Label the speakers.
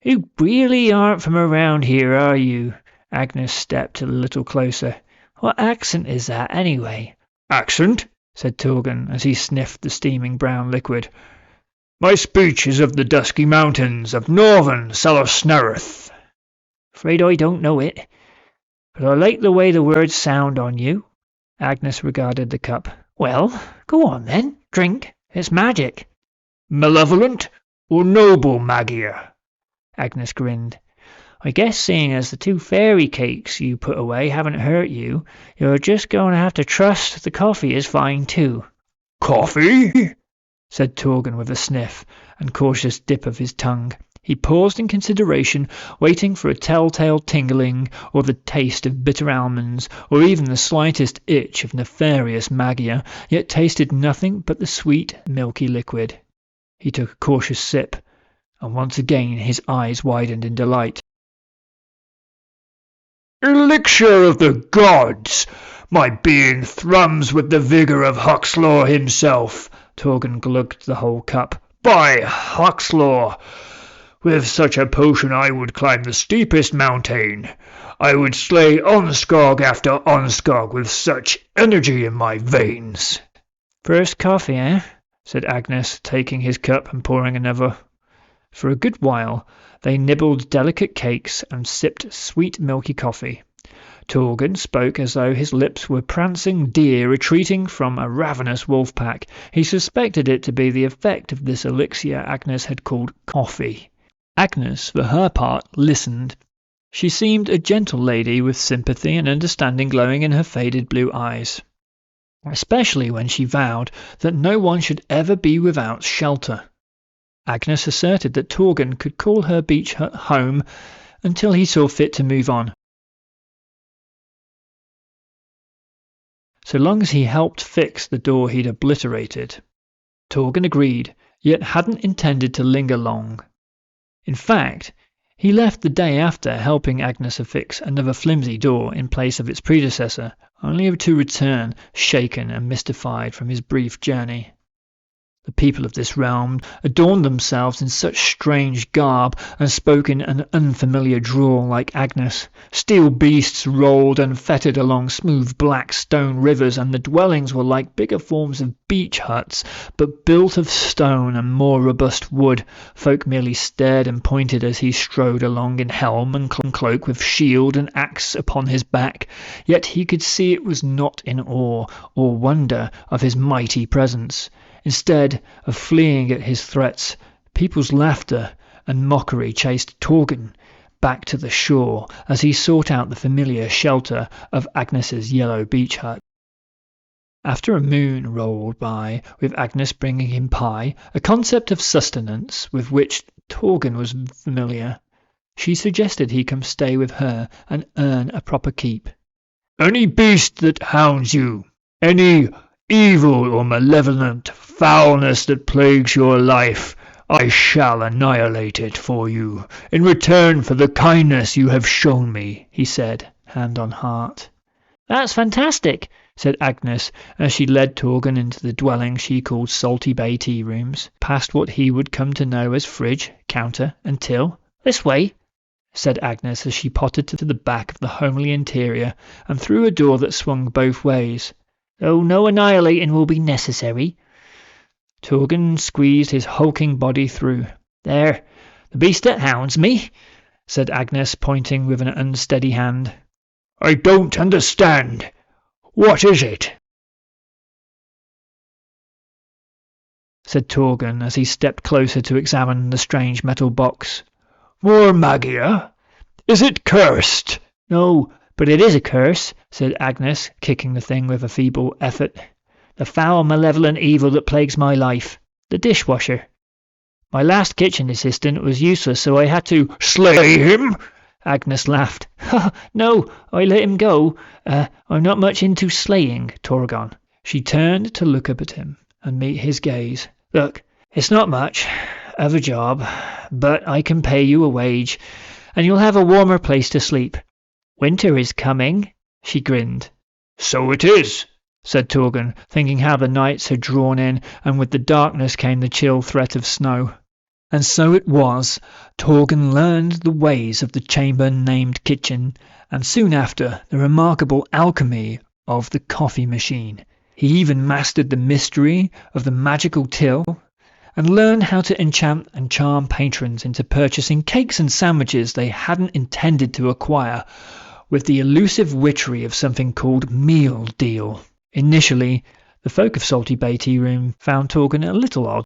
Speaker 1: You really aren't from around here, are you? Agnes stepped a little closer. What accent is that, anyway?
Speaker 2: Accent?
Speaker 1: Said Torgon as he sniffed the steaming brown liquid.
Speaker 2: My speech is of the dusky mountains of northern Salasnareth.
Speaker 1: Afraid I don't know it, but I like the way the words sound on you. Agnes regarded the cup. Well, go on then, drink. It's magic.
Speaker 2: Malevolent or noble Magia?
Speaker 1: Agnes grinned. I guess seeing as the 2 fairycakes you put away haven't hurt you, you're just going to have to trust the coffee is fine too.
Speaker 2: Coffee?
Speaker 1: Said Torgon with a sniff and cautious dip of his tongue. He paused in consideration, waiting for a telltale tingling or the taste of bitter almonds or even the slightest itch of nefarious magia, yet tasted nothing but the sweet, milky liquid. He took a cautious sip, and once again his eyes widened in delight.
Speaker 2: Elixir of the gods! My being thrums with the vigour of Huxlaw himself.
Speaker 1: Torgon glugged the whole cup.
Speaker 2: By Huxlaw! With such a potion I would climb the steepest mountain. I would slay Onskog after Onskog with such energy in my veins.
Speaker 1: First coffee, eh? Said Agnes, taking his cup and pouring another. For a good while they nibbled delicate cakes and sipped sweet milky coffee. Torgon spoke as though his lips were prancing deer retreating from a ravenous wolf pack. He suspected it to be the effect of this elixir Agnes had called coffee. Agnes, for her part, listened. She seemed a gentle lady with sympathy and understanding glowing in her faded blue eyes, especially when she vowed that no one should ever be without shelter. Agnes asserted that Torgon could call her beach hut home until he saw fit to move on, so long as he helped fix the door he'd obliterated. Torgon agreed, yet hadn't intended to linger long. In fact, he left the day after helping Agnes affix another flimsy door in place of its predecessor, only to return shaken and mystified from his brief journey. The people of this realm adorned themselves in such strange garb and spoke in an unfamiliar drawl like Agnes. Steel beasts rolled unfettered along smooth black stone rivers, and the dwellings were like bigger forms of beach huts, but built of stone and more robust wood. Folk merely stared and pointed as he strode along in helm and cloak with shield and axe upon his back, yet he could see it was not in awe or wonder of his mighty presence. Instead of fleeing at his threats, people's laughter and mockery chased Torgon back to the shore as he sought out the familiar shelter of Agnes's yellow beach hut. After a moon rolled by, with Agnes bringing him pie, a concept of sustenance with which Torgon was familiar, she suggested he come stay with her and earn a proper keep.
Speaker 2: Any beast that hounds you, any evil or malevolent foulness that plagues your life, I shall annihilate it for you, in return for the kindness you have shown me, he said, hand on heart.
Speaker 1: That's fantastic, said Agnes, as she led Torgon into the dwelling she called Salty Bay Tearooms, past what he would come to know as fridge, counter, and till. This way, said Agnes as she pottered to the back of the homely interior and through a door that swung both ways. Though no annihilating will be necessary. Torgon squeezed his hulking body through. There, the beast that hounds me, said Agnes, pointing with an unsteady hand.
Speaker 2: I don't understand. What is it?
Speaker 1: Said Torgon as he stepped closer to examine the strange metal box.
Speaker 2: More magia? Is it cursed?
Speaker 1: No, but it is a curse, said Agnes, kicking the thing with a feeble effort. The foul, malevolent evil that plagues my life. The dishwasher. My last kitchen assistant was useless, so I had to
Speaker 2: slay him.
Speaker 1: Agnes laughed. No, I let him go. I'm not much into slaying, Torgon. She turned to look up at him and meet his gaze. Look, it's not much of a job, but I can pay you a wage, and you'll have a warmer place to sleep. Winter is coming, she grinned.
Speaker 2: So it is,
Speaker 1: said Torgon, thinking how the nights had drawn in, and with the darkness came the chill threat of snow. And so it was, Torgon learned the ways of the chamber named kitchen, and soon after the remarkable alchemy of the coffee machine. He even mastered the mystery of the magical till, and learned how to enchant and charm patrons into purchasing cakes and sandwiches they hadn't intended to acquire, with the elusive witchery of something called meal deal. Initially, the folk of Salty Bay Tea Room found Torgon a little odd.